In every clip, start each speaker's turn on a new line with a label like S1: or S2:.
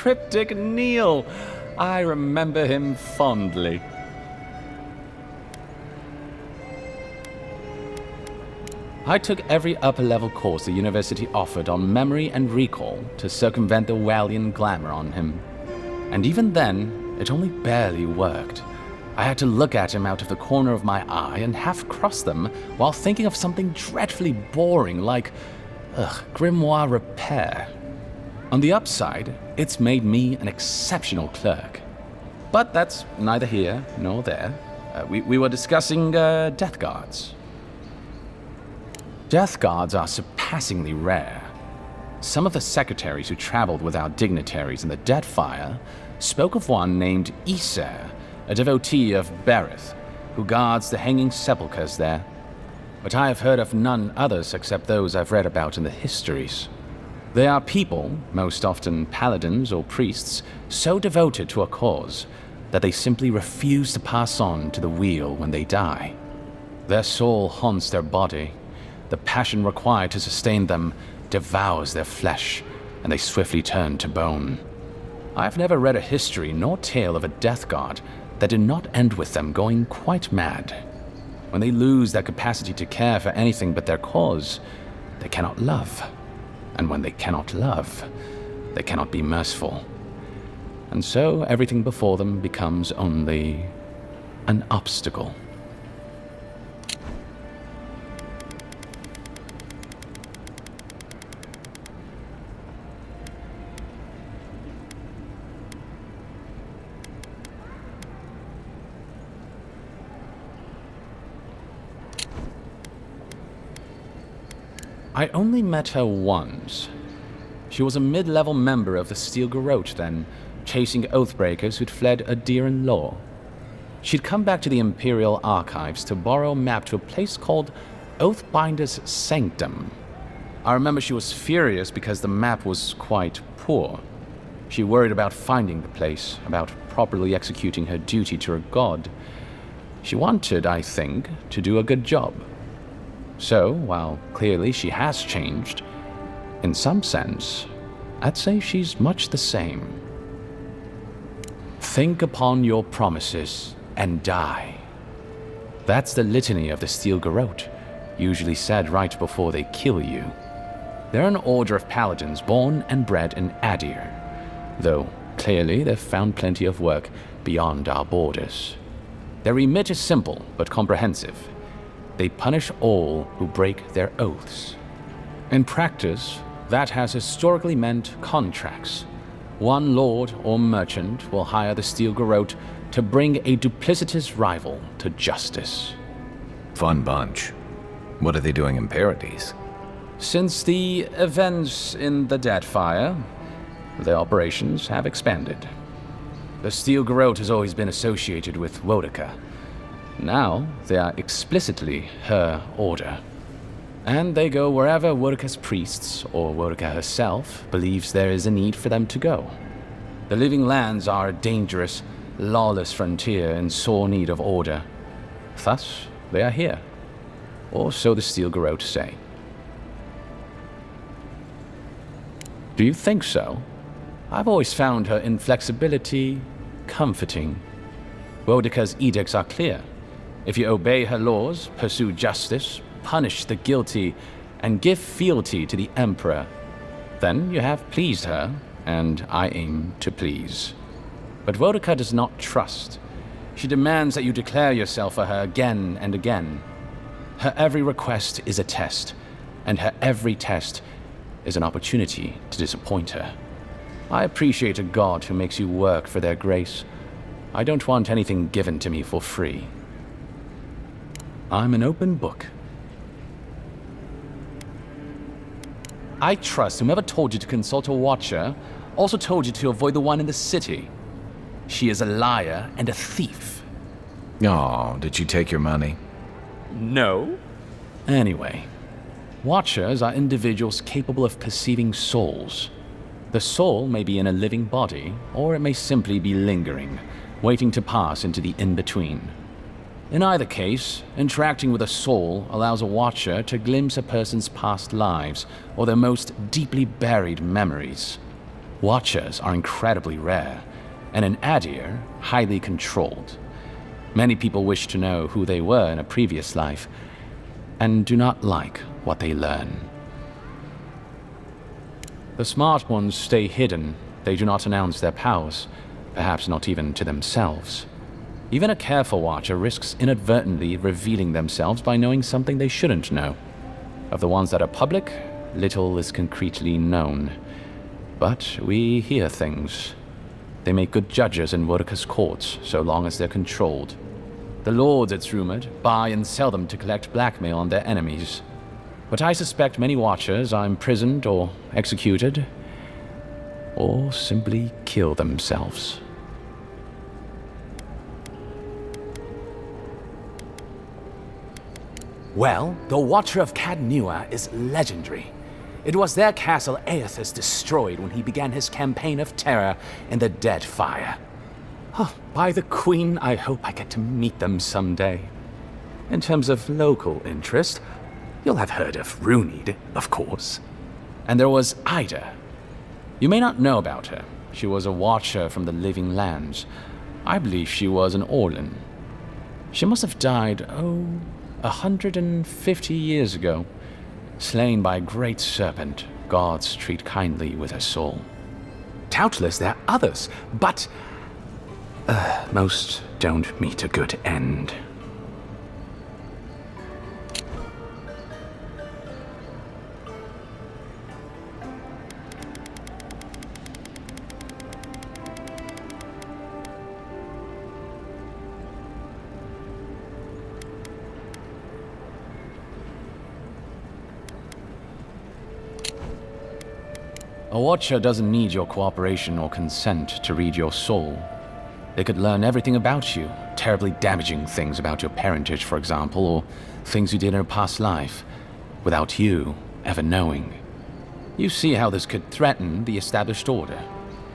S1: cryptic Neil. I remember him fondly. I took every upper-level course the university offered on memory and recall to circumvent the Walian glamour on him. And even then, it only barely worked. I had to look at him out of the corner of my eye and half cross them while thinking of something dreadfully boring like, grimoire repair. On the upside, it's made me an exceptional clerk. But that's neither here nor there. We were discussing death guards. Death guards are surpassingly rare. Some of the secretaries who traveled with our dignitaries in the Deadfire spoke of one named Iser, a devotee of Berith, who guards the hanging sepulchres there. But I have heard of none others except those I've read about in the histories. They are people, most often paladins or priests, so devoted to a cause that they simply refuse to pass on to the wheel when they die. Their soul haunts their body. The passion required to sustain them devours their flesh, and they swiftly turn to bone. I've never read a history nor tale of a death guard that did not end with them going quite mad. When they lose their capacity to care for anything but their cause, they cannot love. And when they cannot love, they cannot be merciful. And so everything before them becomes only an obstacle. I only met her once. She was a mid-level member of the Steel Garrote then, chasing oathbreakers who'd fled Adiran law. She'd come back to the Imperial Archives to borrow a map to a place called Oathbinder's Sanctum. I remember she was furious because the map was quite poor. She worried about finding the place, about properly executing her duty to her god. She wanted, I think, to do a good job. So, while clearly she has changed, in some sense, I'd say she's much the same. Think upon your promises and die. That's the litany of the Steel Garrote, usually said right before they kill you. They're an order of paladins born and bred in Adir, though clearly they've found plenty of work beyond our borders. Their remit is simple but comprehensive. They punish all who break their oaths. In practice, that has historically meant contracts. One lord or merchant will hire the Steel Garrote to bring a duplicitous rival to justice.
S2: Fun bunch. What are they doing in Paradise?
S1: Since the events in the Deadfire, their operations have expanded. The Steel Garrote has always been associated with Wodica. Now, they are explicitly her order. And they go wherever Wodica's priests, or Wodica herself, believes there is a need for them to go. The Living Lands are a dangerous, lawless frontier in sore need of order. Thus, they are here. Or so the Steel Garrote say. Do you think so? I've always found her inflexibility comforting. Wodica's edicts are clear. If you obey her laws, pursue justice, punish the guilty, and give fealty to the Emperor, then you have pleased her, and I aim to please. But Wodica does not trust. She demands that you declare yourself for her again and again. Her every request is a test, and her every test is an opportunity to disappoint her. I appreciate a god who makes you work for their grace. I don't want anything given to me for free. I'm an open book. I trust whomever told you to consult a watcher also told you to avoid the one in the city. She is a liar and a thief.
S2: Oh, did she take your money?
S1: No. Anyway, watchers are individuals capable of perceiving souls. The soul may be in a living body, or it may simply be lingering, waiting to pass into the in-between. In either case, interacting with a soul allows a watcher to glimpse a person's past lives or their most deeply buried memories. Watchers are incredibly rare, and in Adir, highly controlled. Many people wish to know who they were in a previous life, and do not like what they learn. The smart ones stay hidden. They do not announce their powers, perhaps not even to themselves. Even a careful watcher risks inadvertently revealing themselves by knowing something they shouldn't know. Of the ones that are public, little is concretely known. But we hear things. They make good judges in Wodika's courts, so long as they're controlled. The lords, it's rumored, buy and sell them to collect blackmail on their enemies. But I suspect many watchers are imprisoned or executed, or simply kill themselves. Well, the Watcher of Cadnua is legendary. It was their castle Aethys destroyed when he began his campaign of terror in the Dead Fire. Oh, by the Queen, I hope I get to meet them someday. In terms of local interest, you'll have heard of Runid, of course. And there was Ida. You may not know about her. She was a watcher from the Living Lands. I believe she was an Orlan. She must have died, 150 years ago. Slain by a great serpent, gods treat kindly with her soul. Doubtless there are others, but most don't meet a good end. A watcher doesn't need your cooperation or consent to read your soul. They could learn everything about you, terribly damaging things about your parentage, for example, or things you did in a past life, without you ever knowing. You see how this could threaten the established order,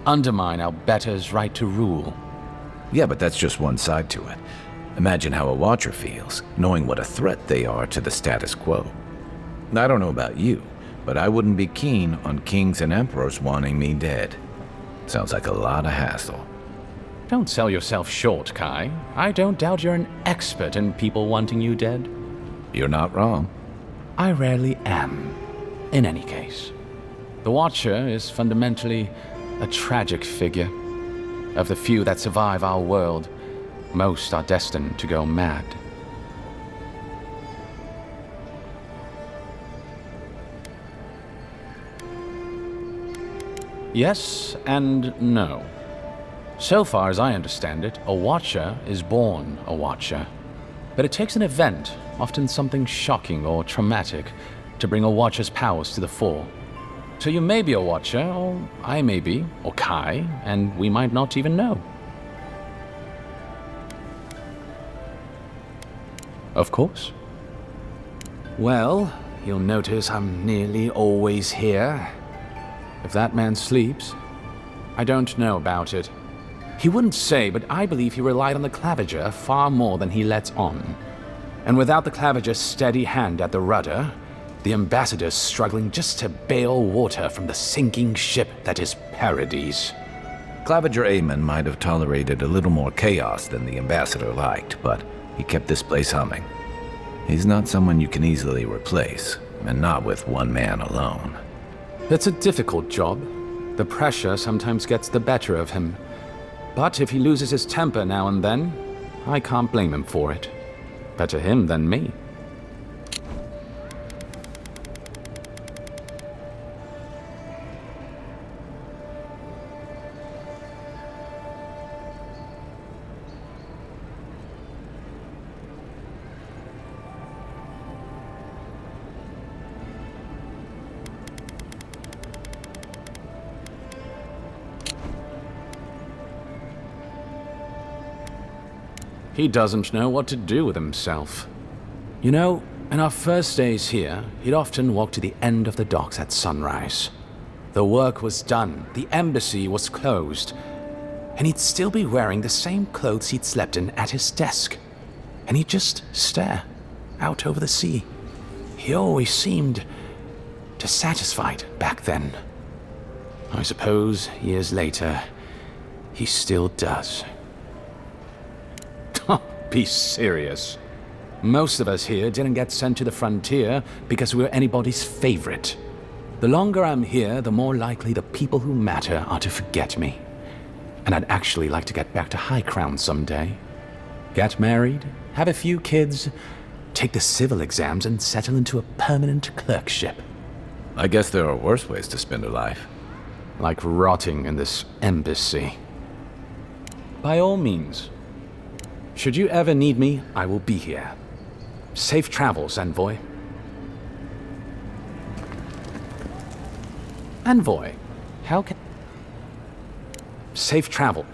S1: undermine our betters' right to rule.
S2: Yeah, but that's just one side to it. Imagine how a watcher feels, knowing what a threat they are to the status quo. I don't know about you, but I wouldn't be keen on kings and emperors wanting me dead. Sounds like a lot of hassle.
S1: Don't sell yourself short, Kai. I don't doubt you're an expert in people wanting you dead.
S2: You're not wrong.
S1: I rarely am, in any case. The Watcher is fundamentally a tragic figure. Of the few that survive our world, most are destined to go mad. Yes and no. So far as I understand it, a Watcher is born a Watcher. But it takes an event, often something shocking or traumatic, to bring a Watcher's powers to the fore. So you may be a Watcher, or I may be, or Kai, and we might not even know. Of course. Well, you'll notice I'm nearly always here. If that man sleeps, I don't know about it. He wouldn't say, but I believe he relied on the claviger far more than he lets on. And without the claviger's steady hand at the rudder, the ambassador's struggling just to bail water from the sinking ship that is Paradise.
S2: Claviger Aemon might have tolerated a little more chaos than the ambassador liked, but he kept this place humming. He's not someone you can easily replace, and not with one man alone.
S1: It's a difficult job. The pressure sometimes gets the better of him. But if he loses his temper now and then, I can't blame him for it. Better him than me. He doesn't know what to do with himself. You know, in our first days here, he'd often walk to the end of the docks at sunrise. The work was done, the embassy was closed, and he'd still be wearing the same clothes he'd slept in at his desk. And he'd just stare out over the sea. He always seemed dissatisfied back then. I suppose, years later, he still does. Be serious. Most of us here didn't get sent to the frontier because we were anybody's favorite. The longer I'm here, the more likely the people who matter are to forget me. And I'd actually like to get back to High Crown someday. Get married, have a few kids, take the civil exams, and settle into a permanent clerkship.
S2: I guess there are worse ways to spend a life.
S1: Like rotting in this embassy. By all means. Should you ever need me, I will be here. Safe travels, Envoy. Envoy, how can... Safe travel.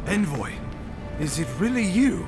S3: Envoy, is it really you?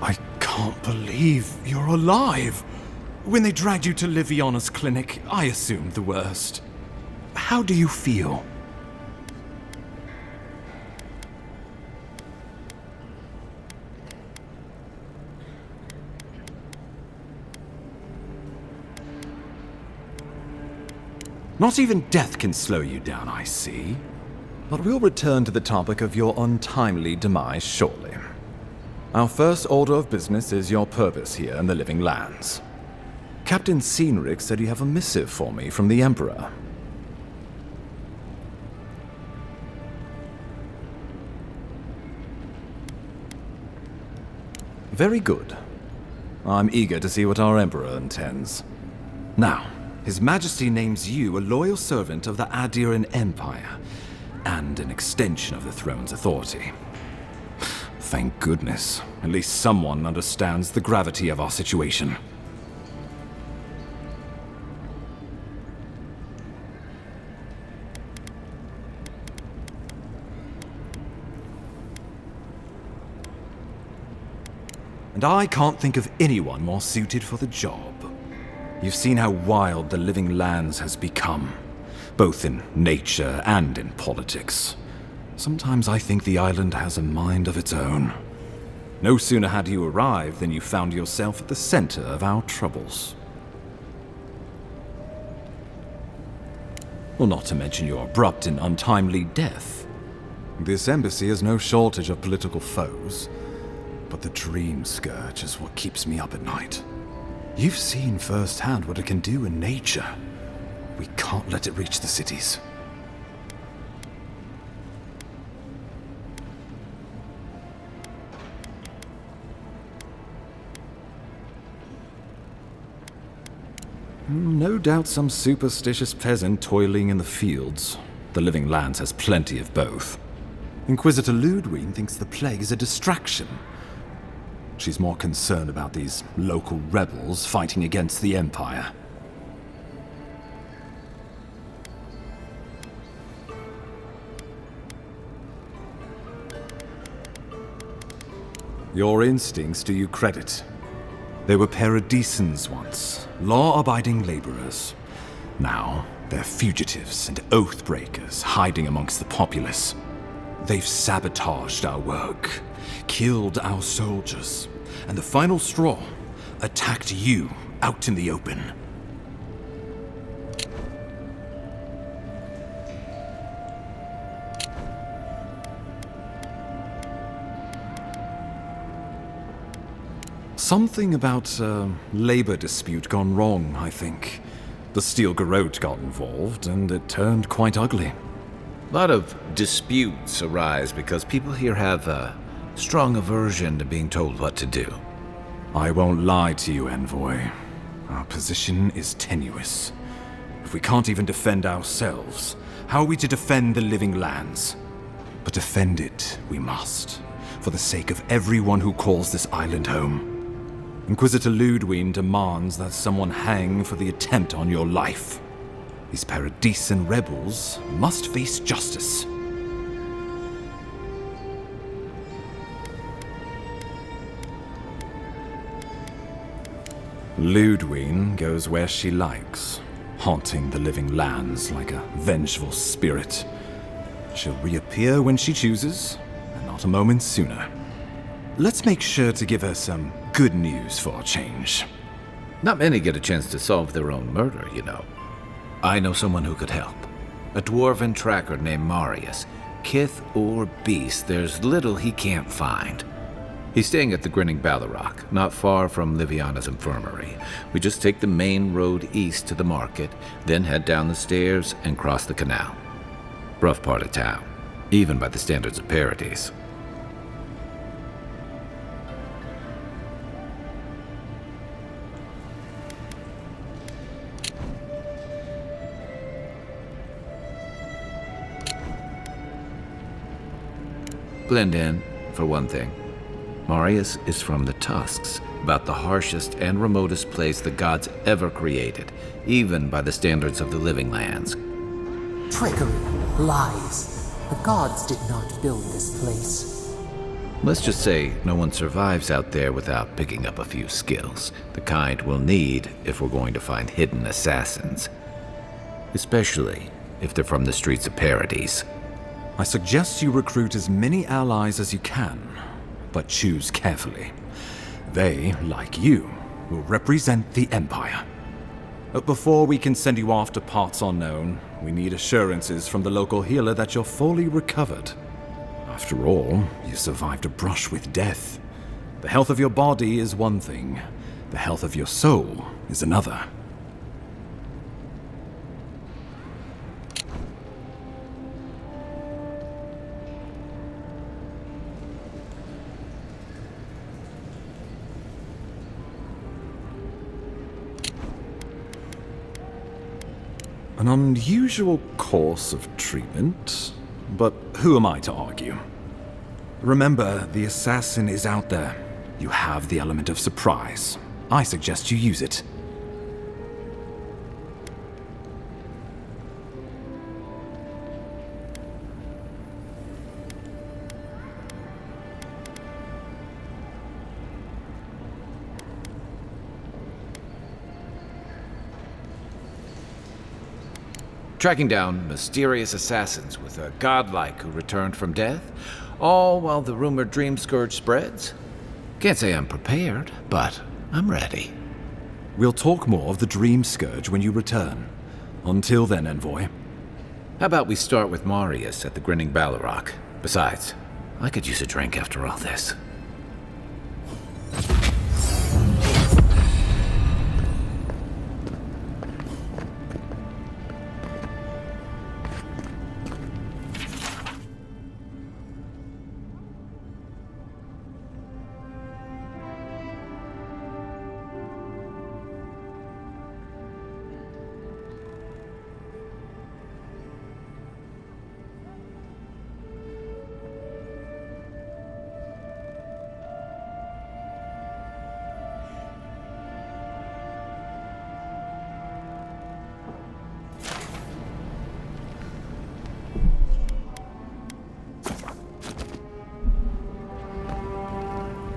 S3: I can't believe you're alive. When they dragged you to Liviana's clinic, I assumed the worst. How do you feel? Not even death can slow you down, I see. But we'll return to the topic of your untimely demise shortly. Our first order of business is your purpose here in the Living Lands. Captain Cynric said you have a missive for me from the Emperor. Very good. I'm eager to see what our Emperor intends. Now, His Majesty names you a loyal servant of the Adiran Empire, and an extension of the throne's authority. Thank goodness. At least someone understands the gravity of our situation. And I can't think of anyone more suited for the job. You've seen how wild the Living Lands has become, both in nature and in politics. Sometimes I think the island has a mind of its own. No sooner had you arrived than you found yourself at the center of our troubles. Well, not to mention your abrupt and untimely death. This embassy has no shortage of political foes, but the Dream Scourge is what keeps me up at night. You've seen firsthand what it can do in nature. We can't let it reach the cities. No doubt some superstitious peasant toiling in the fields. The Living Lands has plenty of both. Inquisitor Ludwig thinks the plague is a distraction. She's more concerned about these local rebels fighting against the Empire. Your instincts do you credit. They were paradisans once, law-abiding laborers. Now, they're fugitives and oath-breakers hiding amongst the populace. They've sabotaged our work, killed our soldiers, and the final straw, attacked you out in the open. Something about a labor dispute gone wrong, I think. The Steel Garrote got involved, and it turned quite ugly.
S2: A lot of disputes arise because people here have a strong aversion to being told what to do.
S3: I won't lie to you, Envoy. Our position is tenuous. If we can't even defend ourselves, how are we to defend the living lands? But defend it we must, for the sake of everyone who calls this island home. Inquisitor Ludwig demands that someone hang for the attempt on your life. These Paradisan rebels must face justice. Ludwig goes where she likes, haunting the living lands like a vengeful spirit. She'll reappear when she chooses, and not a moment sooner. Let's make sure to give her some good news for a change.
S2: Not many get a chance to solve their own murder, you know. I know someone who could help. A dwarven tracker named Marius. Kith or beast, there's little he can't find. He's staying at the Grinning Ballarrock, not far from Liviana's infirmary. We just take the main road east to the market, then head down the stairs and cross the canal. Rough part of town, even by the standards of Paradise. Blend in, for one thing. Marius is from the Tusks, about the harshest and remotest place the gods ever created, even by the standards of the living lands.
S4: Trickery, lies. The gods did not build this place.
S2: Let's just say no one survives out there without picking up a few skills, the kind we'll need if we're going to find hidden assassins. Especially if they're from the streets of Paradise.
S3: I suggest you recruit as many allies as you can, but choose carefully. They, like you, will represent the Empire. But before we can send you off to parts unknown, we need assurances from the local healer that you're fully recovered. After all, you survived a brush with death. The health of your body is one thing, the health of your soul is another. An unusual course of treatment, but who am I to argue? Remember, the assassin is out there. You have the element of surprise. I suggest you use it.
S2: Tracking down mysterious assassins with a godlike who returned from death, all while the rumored dream scourge spreads. Can't say I'm prepared, but I'm ready.
S3: We'll talk more of the Dream Scourge when you return. Until then, Envoy.
S2: How about we start with Marius at the Grinning Ballarrock? Besides, I could use a drink after all this.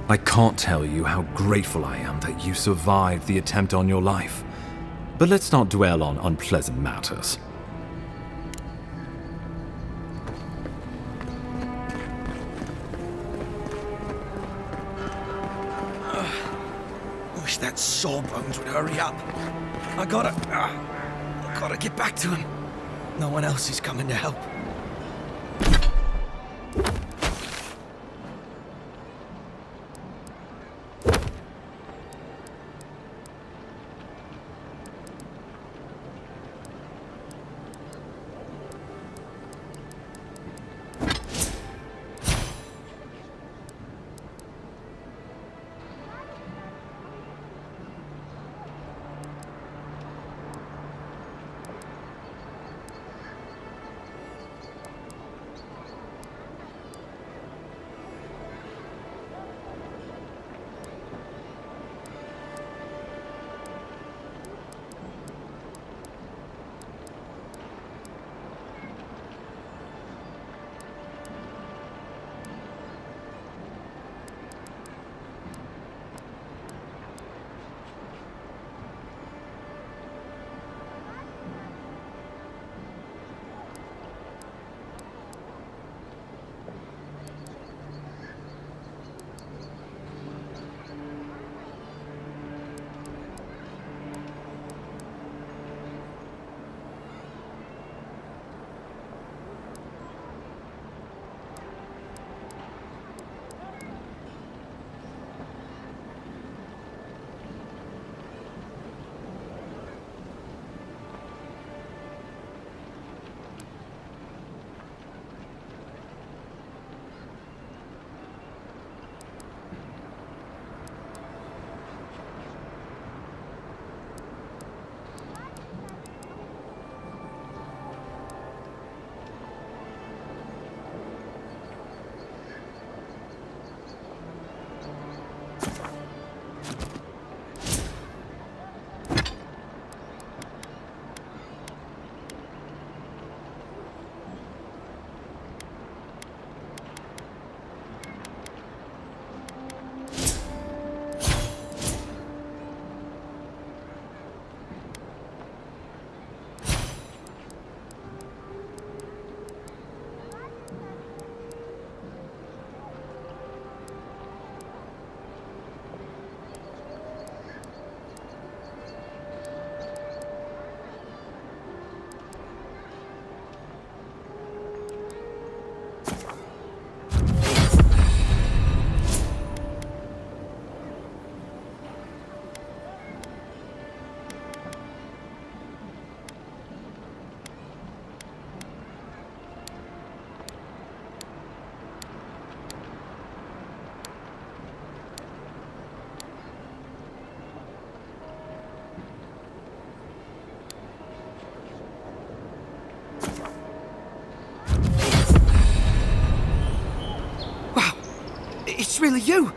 S3: I can't tell you how grateful I am that you survived the attempt on your life. But let's not dwell on unpleasant matters.
S5: Wish that sawbones would hurry up. I gotta get back to him. No one else is coming to help. It's really you!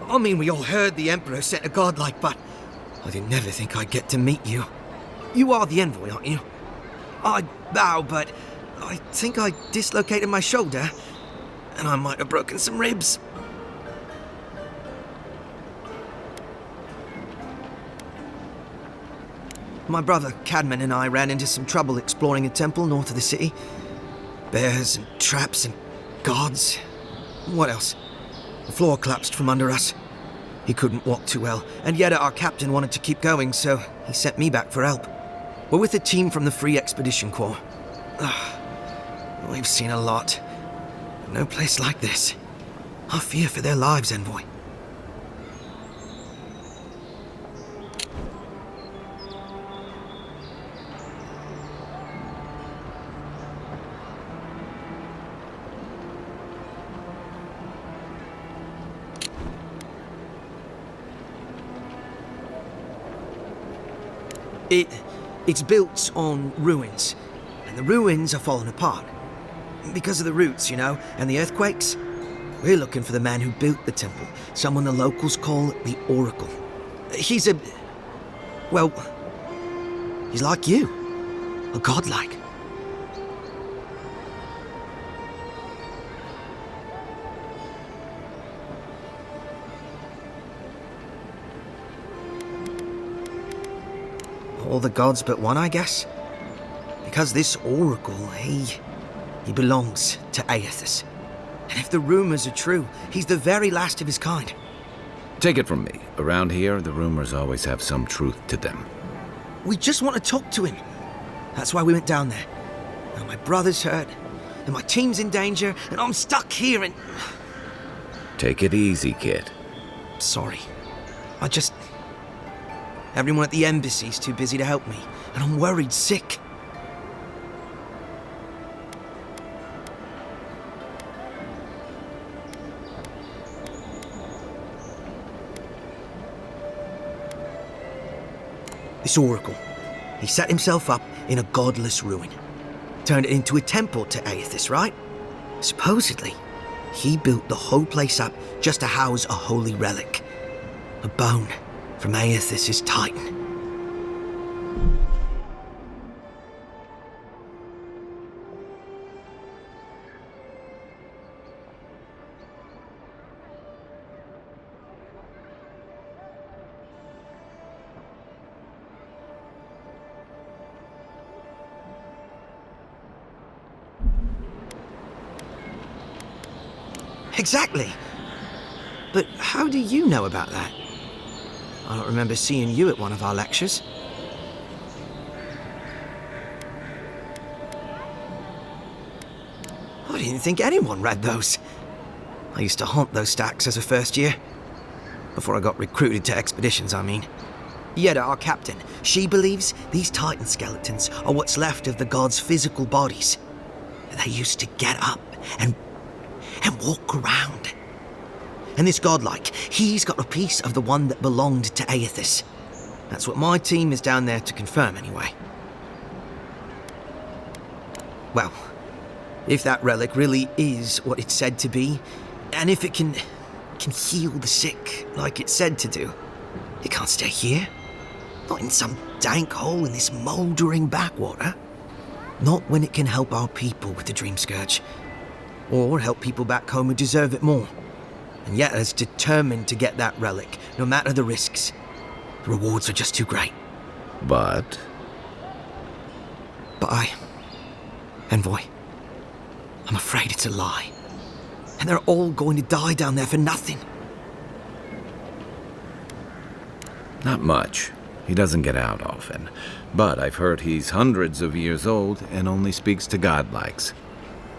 S5: I mean, we all heard the Emperor sent a godlike, but I didn't never think I'd get to meet you. You are the envoy, aren't you? I bow, but I think I dislocated my shoulder, and I might have broken some ribs. My brother Cadman and I ran into some trouble exploring a temple north of the city. Bears and traps and guards. What else? The floor collapsed from under us. He couldn't walk too well, and yet our captain wanted to keep going, so he sent me back for help. We're with a team from the Free Expedition Corps. We've seen a lot. No place like this. I fear for their lives, envoy. It's built on ruins, and the ruins are falling apart. Because of the roots, you know, and the earthquakes. We're looking for the man who built the temple, someone the locals call the Oracle. He's well, he's like you, a godlike. all the gods but one, I guess. Because this oracle, he belongs to Aethys. And if the rumors are true, he's the very last of his kind.
S2: Take it from me. Around here, the rumors always have some truth to them.
S5: We just want to talk to him. That's why we went down there. Now my brother's hurt, and my team's in danger, and I'm stuck here and...
S2: Take it easy, kid.
S5: Sorry. Everyone at the embassy's too busy to help me, and I'm worried sick. This oracle, he set himself up in a godless ruin. Turned it into a temple to Aethys, right? Supposedly, he built the whole place up just to house a holy relic. A bone from Aethys' titan. Exactly. But how do you know about that? I don't remember seeing you at one of our lectures. I didn't think anyone read those. I used to haunt those stacks as a first year. Before I got recruited to expeditions, I mean. Yeda, our captain, she believes these titan skeletons are what's left of the gods' physical bodies. They used to get up and walk around. And this godlike, he's got a piece of the one that belonged to Aethys. That's what my team is down there to confirm, anyway. Well, if that relic really is what it's said to be, and if it can heal the sick like it's said to do, it can't stay here. Not in some dank hole in this mouldering backwater. Not when it can help our people with the Dream Scourge. Or help people back home who deserve it more. And yet is determined to get that relic, no matter the risks. The rewards are just too great.
S2: But
S5: Envoy, I'm afraid it's a lie. And they're all going to die down there for nothing.
S2: not much. He doesn't get out often. But I've heard he's hundreds of years old and only speaks to godlikes.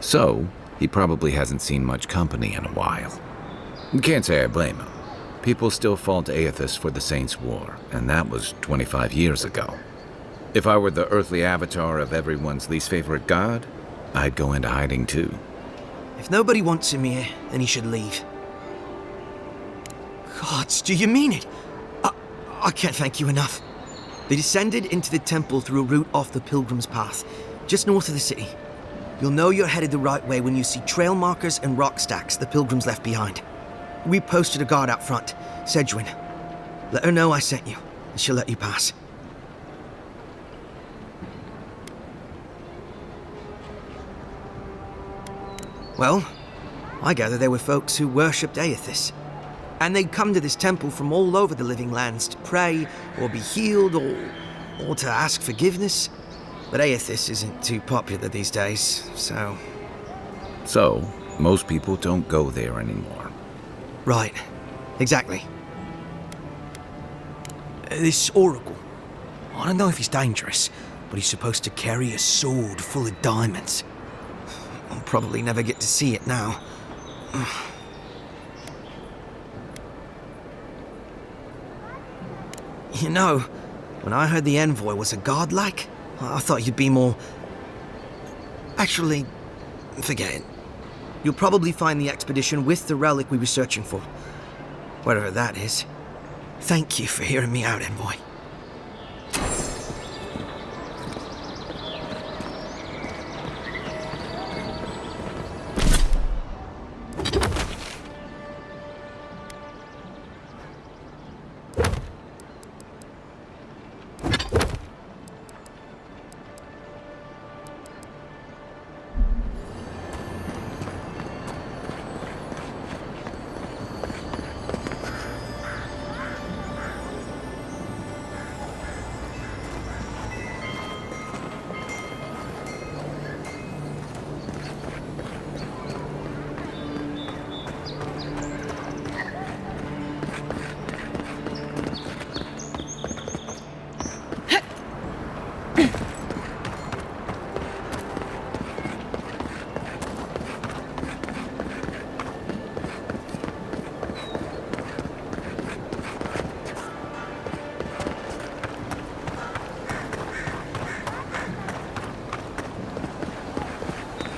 S2: So, he probably hasn't seen much company in a while. Can't say I blame him. People still fault Aethys for the Saints' War, and that was 25 years ago. If I were the earthly avatar of everyone's least favorite god, I'd go into hiding too.
S5: If nobody wants him here, then he should leave. Gods, do you mean it? I can't thank you enough. They descended into the temple through a route off the Pilgrim's Path, just north of the city. You'll know you're headed the right way when you see trail markers and rock stacks the Pilgrims left behind. We posted a guard out front, Sedgwin. Let her know I sent you, and she'll let you pass. Well, I gather there were folks who worshipped Aethys. And they'd come to this temple from all over the living lands to pray, or be healed, or to ask forgiveness. But Aethys isn't too popular these days, so...
S2: So, most people don't go there anymore.
S5: Right. Exactly. This oracle. I don't know if he's dangerous, but he's supposed to carry a sword full of diamonds. I'll probably never get to see it now. You know, when I heard the envoy was a godlike, I thought you'd be more... Actually, forget it. You'll probably find the expedition with the relic we were searching for. Whatever that is. Thank you for hearing me out, envoy.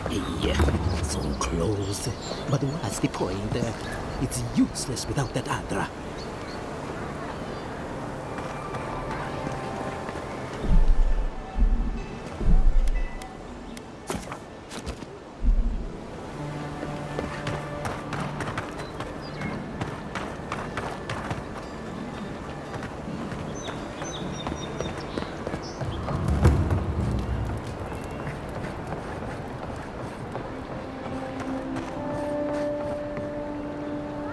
S4: Hey, so close. But what's the point? It's useless without that Adra.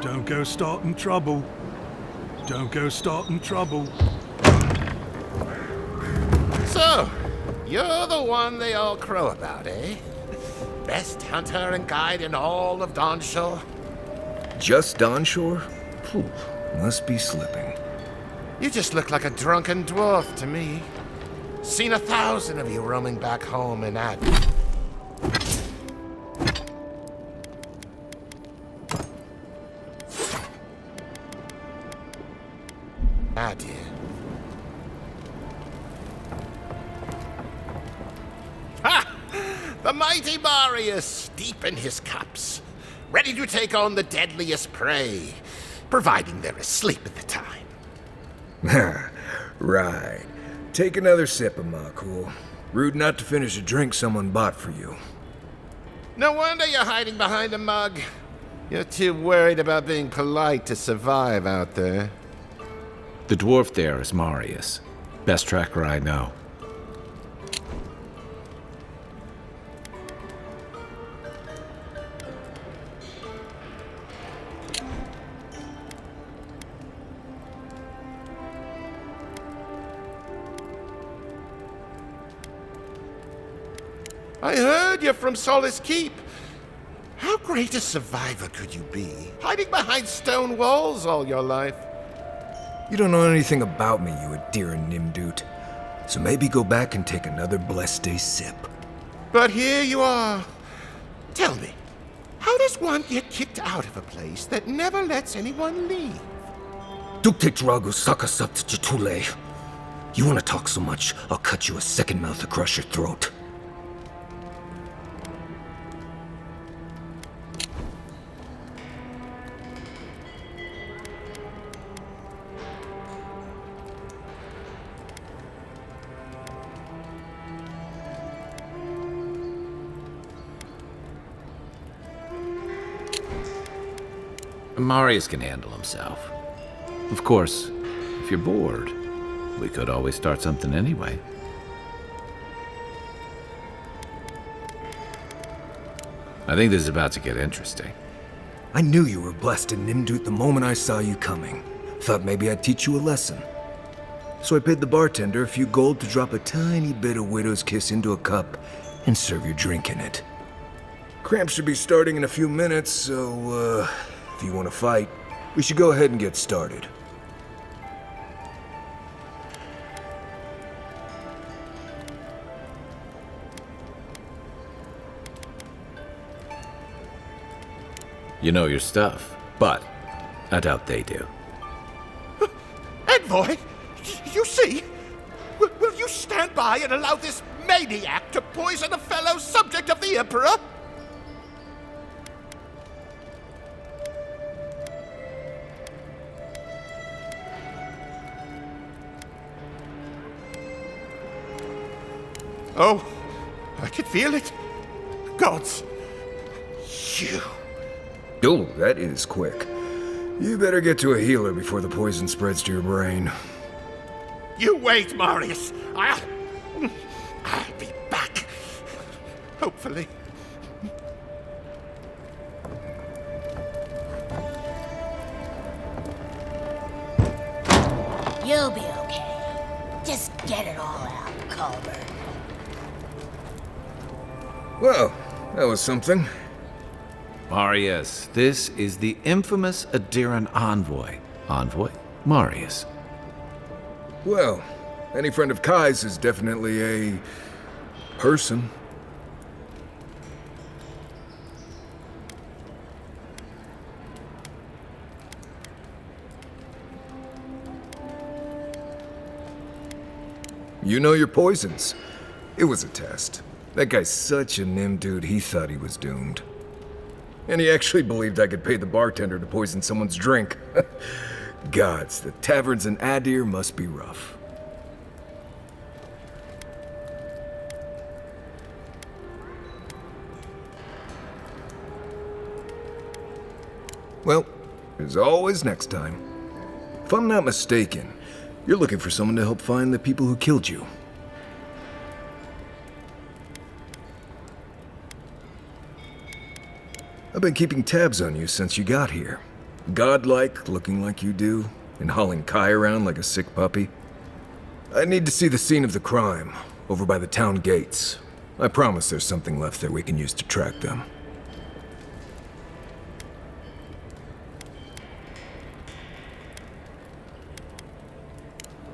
S6: Don't go starting trouble. Don't go starting trouble.
S7: So, you're the one they all crow about, eh? Best hunter and guide in all of Dawnshore?
S8: Just Dawnshore? Phew, must be slipping.
S7: You just look like a drunken dwarf to me. Seen 1,000 of you roaming back home in Ad. Dear. Ha! The mighty Marius, deep in his cups, ready to take on the deadliest prey, providing they're asleep at the time.
S8: Right. Take another sip of my cool. Rude not to finish a drink someone bought for you.
S7: No wonder you're hiding behind a mug. You're too worried about being polite to survive out there.
S2: The dwarf there is Marius. Best tracker I know.
S7: I heard you're from Solace Keep. How great a survivor could you be, hiding behind stone walls all your life?
S8: You don't know anything about me, you Adiran Nimdut. So maybe go back and take another blessed day sip.
S7: But here you are. Tell me, how does one get kicked out of a place that never lets anyone leave?
S8: Duktik Dragu Sakasat Jitule. You wanna talk so much, I'll cut you a second mouth across your throat.
S2: Marius can handle himself. Of course, if you're bored, we could always start something anyway. I think this is about to get interesting.
S8: I knew you were blessed in Nimdut the moment I saw you coming. Thought maybe I'd teach you a lesson. So I paid the bartender a few gold to drop a tiny bit of Widow's Kiss into a cup and serve your drink in it. Cramps should be starting in a few minutes, so, if you want to fight, we should go ahead and get started.
S2: You know your stuff, but I doubt they do.
S7: Envoy, you see? Will you stand by and allow this maniac to poison a fellow subject of the Emperor? Oh, I can feel it. Gods, you.
S8: Oh, that is quick. You better get to a healer before the poison spreads to your brain.
S7: You wait, Marius. I'll be back. Hopefully.
S9: You'll be okay. Just get it all out, Culver.
S8: Well, that was something.
S2: Marius, this is the infamous Adiran envoy. Envoy? Marius.
S8: Well, any friend of Kai's is definitely a person. You know your poisons. It was a test. That guy's such a nim dude, he thought he was doomed. And he actually believed I could pay the bartender to poison someone's drink. Gods, the taverns in Adir must be rough. Well, there's always next time. If I'm not mistaken, you're looking for someone to help find the people who killed you. I've been keeping tabs on you since you got here. Godlike, looking like you do, and hauling Kai around like a sick puppy. I need to see the scene of the crime, over by the town gates. I promise there's something left there we can use to track them.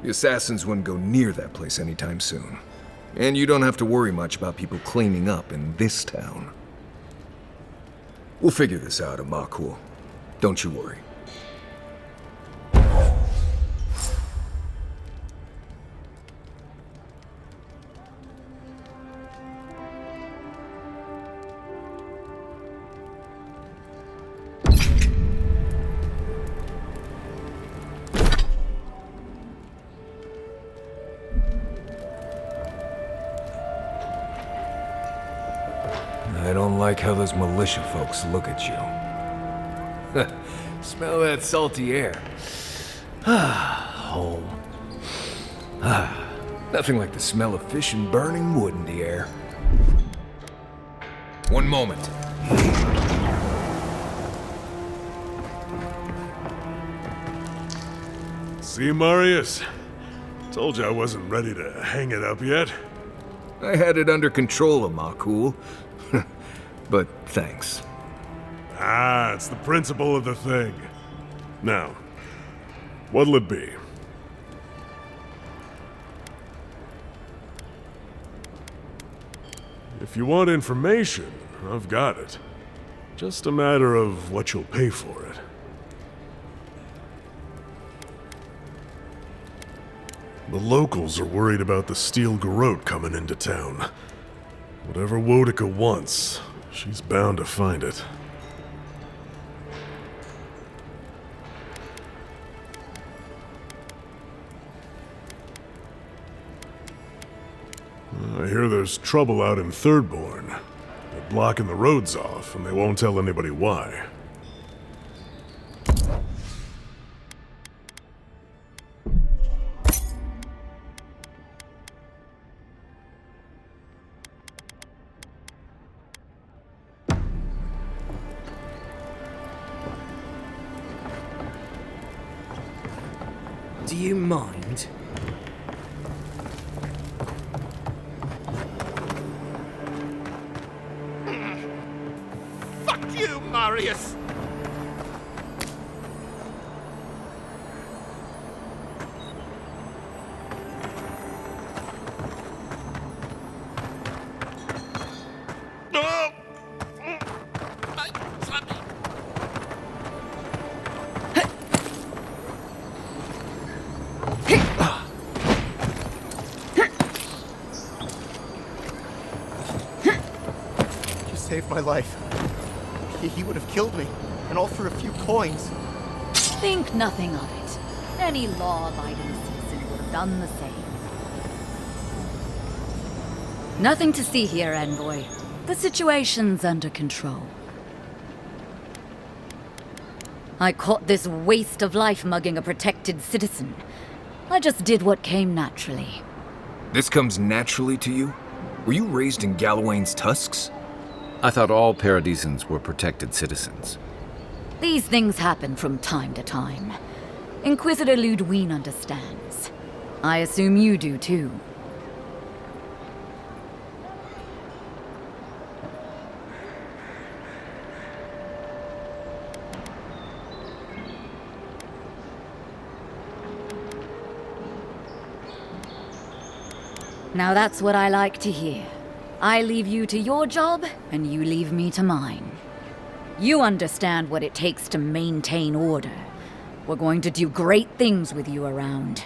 S8: The assassins wouldn't go near that place anytime soon. And you don't have to worry much about people cleaning up in this town. We'll figure this out, Amakul. Don't you worry. I don't like how those militia folks look at you. Smell that salty air. Home. Nothing like the smell of fish and burning wood in the air. One moment.
S6: See, Marius? Told you I wasn't ready to hang it up yet.
S8: I had it under control, Amakul. But thanks.
S6: Ah, it's the principle of the thing. Now, what'll it be? If you want information, I've got it. Just a matter of what you'll pay for it. The locals are worried about the steel garrote coming into town. Whatever Wodica wants, she's bound to find it. I hear there's trouble out in Thirdborn. They're blocking the roads off, and they won't tell anybody why.
S5: Do you mind?
S7: Fuck you, Marius! Oh! Stop me.
S10: You saved my life. He would have killed me, and all for a few coins.
S9: Think nothing of it. Any law-abiding citizen would have done the same. Nothing to see here, Envoy. The situation's under control. I caught this waste of life mugging a protected citizen. I just did what came naturally.
S8: This comes naturally to you? Were you raised in Galawain's tusks?
S2: I thought all Paradisans were protected citizens.
S9: These things happen from time to time. Inquisitor Ludwine understands. I assume you do too. Now that's what I like to hear. I leave you to your job, and you leave me to mine. You understand what it takes to maintain order. We're going to do great things with you around.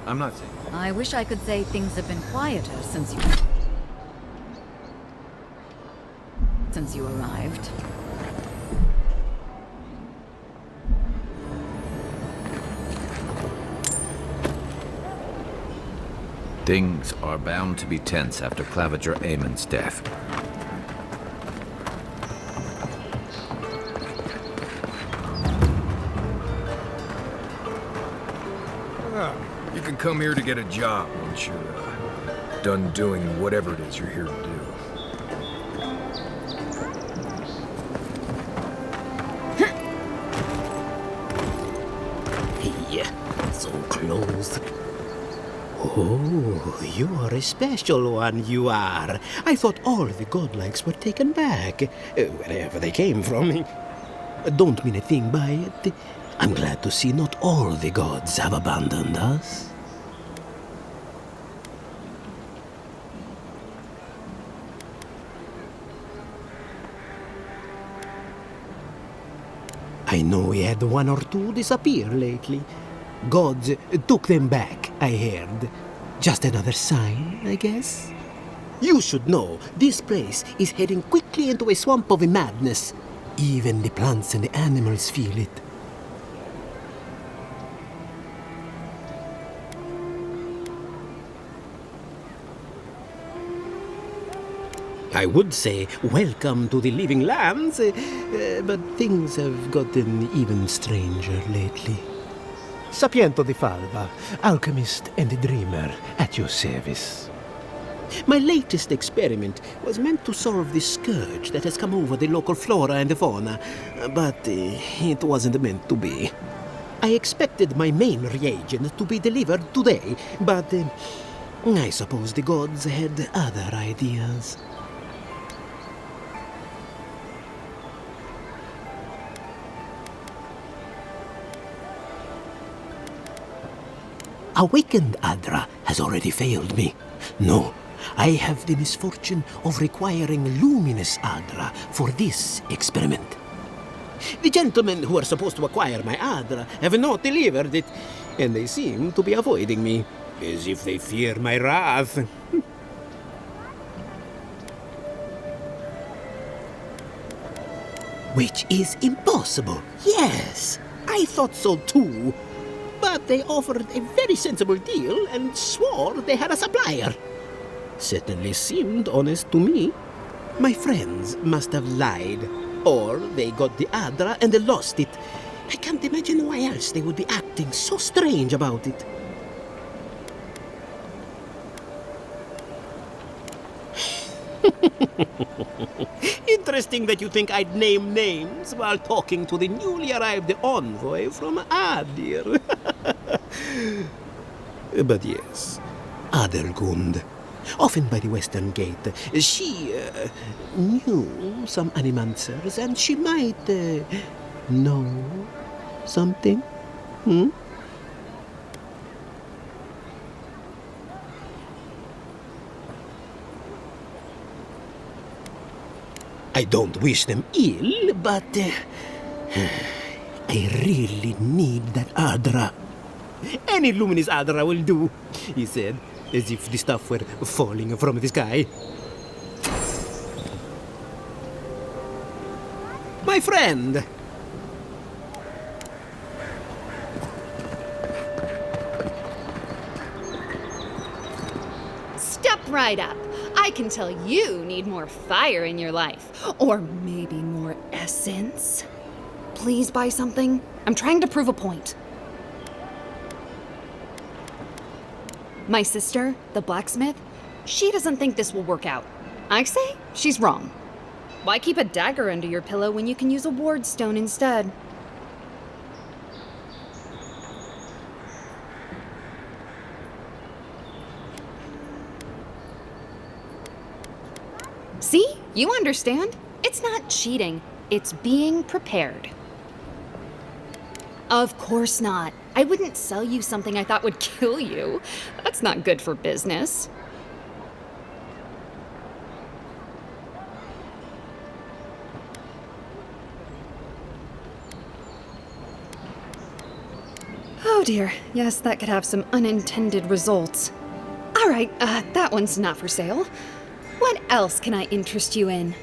S2: I'm not saying.
S9: I wish I could say things have been quieter since you... since you arrived.
S2: Things are bound to be tense after Claviger Aemon's death.
S8: You can come here to get a job once you're done doing whatever it is you're here to do.
S11: Hey, so close. Oh, you are a special one, you are. I thought all the godlikes were taken back, wherever they came from. Don't mean a thing by it. I'm glad to see not all the gods have abandoned us. I know we had one or two disappear lately. Gods took them back, I heard. Just another sign, I guess? You should know, this place is heading quickly into a swamp of madness. Even the plants and the animals feel it. I would say welcome to the living lands, but things have gotten even stranger lately. Sapiento di Falva, alchemist and dreamer, at your service. My latest experiment was meant to solve the scourge that has come over the local flora and fauna, but it wasn't meant to be. I expected my main reagent to be delivered today, but I suppose the gods had other ideas. Awakened Adra has already failed me. No, I have the misfortune of requiring luminous Adra for this experiment. The gentlemen who are supposed to acquire my Adra have not delivered it, and they seem to be avoiding me, as if they fear my wrath. Which is impossible. Yes, I thought so too. But they offered a very sensible deal and swore they had a supplier. Certainly seemed honest to me. My friends must have lied, or they got the Adra and they lost it. I can't imagine why else they would be acting so strange about it. Interesting that you think I'd name names while talking to the newly arrived envoy from Adir. But yes, Adelgund, often by the western gate, she knew some animancers, and she might know something. I don't wish them ill, but I really need that Adra. Any luminous Adra will do, he said, as if the stuff were falling from the sky. My friend!
S12: Step right up. I can tell you need more fire in your life. Or maybe more essence. Please buy something. I'm trying to prove a point. My sister, the blacksmith, she doesn't think this will work out. I say she's wrong. Why keep a dagger under your pillow when you can use a ward stone instead? See? You understand? It's not cheating. It's being prepared. Of course not. I wouldn't sell you something I thought would kill you. That's not good for business. Oh dear. Yes, that could have some unintended results. All right, that one's not for sale. What else can I interest you in?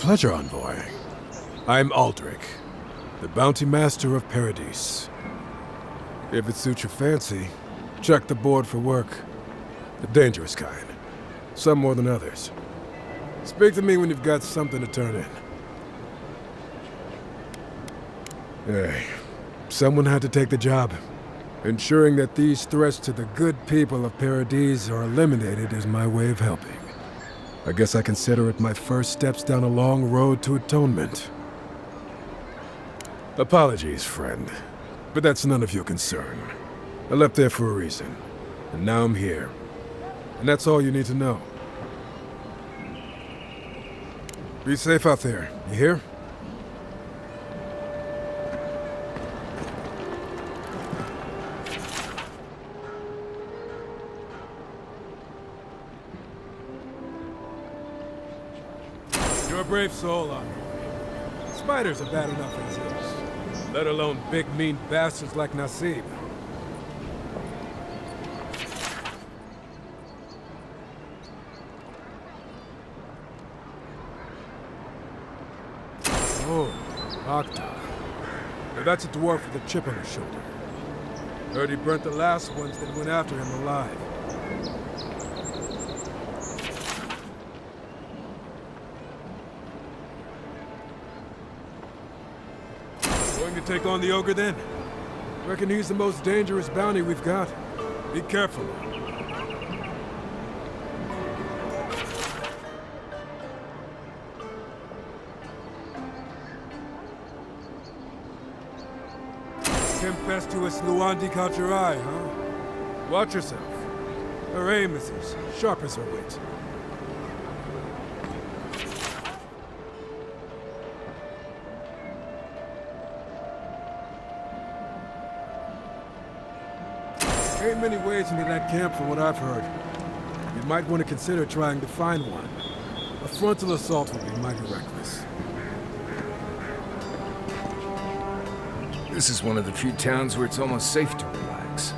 S13: pleasure, Envoy. I'm Aldrich, the Bounty Master of Paradise. If it suits your fancy, check the board for work. The dangerous kind. Some more than others. Speak to me when you've got something to turn in. Hey, someone had to take the job. Ensuring that these threats to the good people of Paradise are eliminated is my way of helping. I guess I consider it my first steps down a long road to atonement. Apologies, friend, but that's none of your concern. I left there for a reason, and now I'm here. And that's all you need to know. Be safe out there, you hear? You're a brave soul, Envoy. Spiders are bad enough as is, let alone big, mean bastards like Nasib. Oh, Octa. Now that's a dwarf with a chip on his shoulder. Heard he burnt the last ones that went after him alive. Going to take on the ogre then? Reckon he's the most dangerous bounty we've got. Be careful. Tempestuous Luandi caught your eye, huh? Watch yourself. Her aim is as sharp as her wit. Ain't many ways into that camp from what I've heard. You might want to consider trying to find one. A frontal assault would be mighty reckless.
S8: This is one of the few towns where it's almost safe to relax.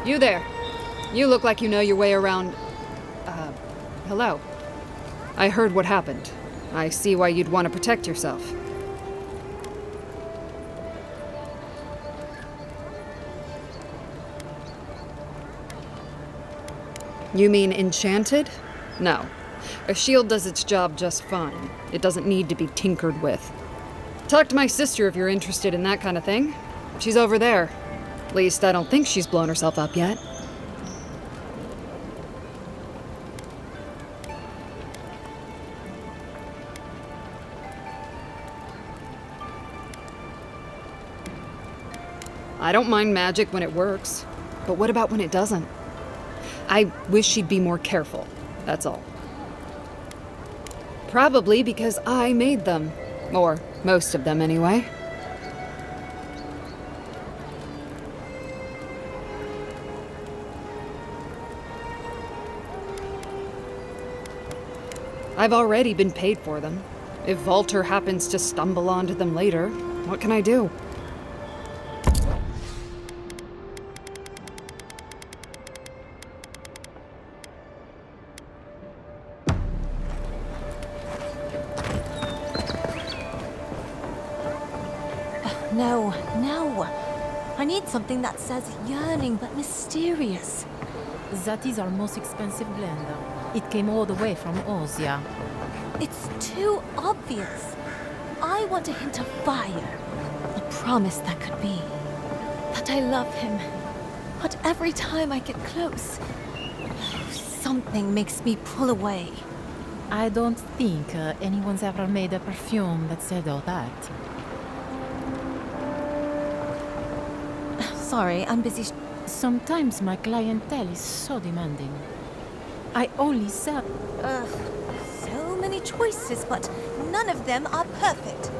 S12: You there. You look like you know your way around... hello. I heard what happened. I see why you'd want to protect yourself. You mean enchanted? No. A shield does its job just fine. It doesn't need to be tinkered with. Talk to my sister if you're interested in that kind of thing. She's over there. At least, I don't think she's blown herself up yet. I don't mind magic when it works, but what about when it doesn't? I wish she'd be more careful, that's all. Probably because I made them. Or most of them, anyway. I've already been paid for them. If Volter happens to stumble onto them later, what can I do?
S14: No, no. I need something that says yearning but mysterious.
S15: That is our most expensive blend. It came all the way from Ozia.
S14: It's too obvious. I want a hint of fire. A promise that could be. That I love him. But every time I get close, something makes me pull away.
S15: I don't think anyone's ever made a perfume that said all that.
S14: Sorry, I'm busy.
S15: Sometimes my clientele is so demanding. I only sell...
S14: So many many choices, but none of them are perfect.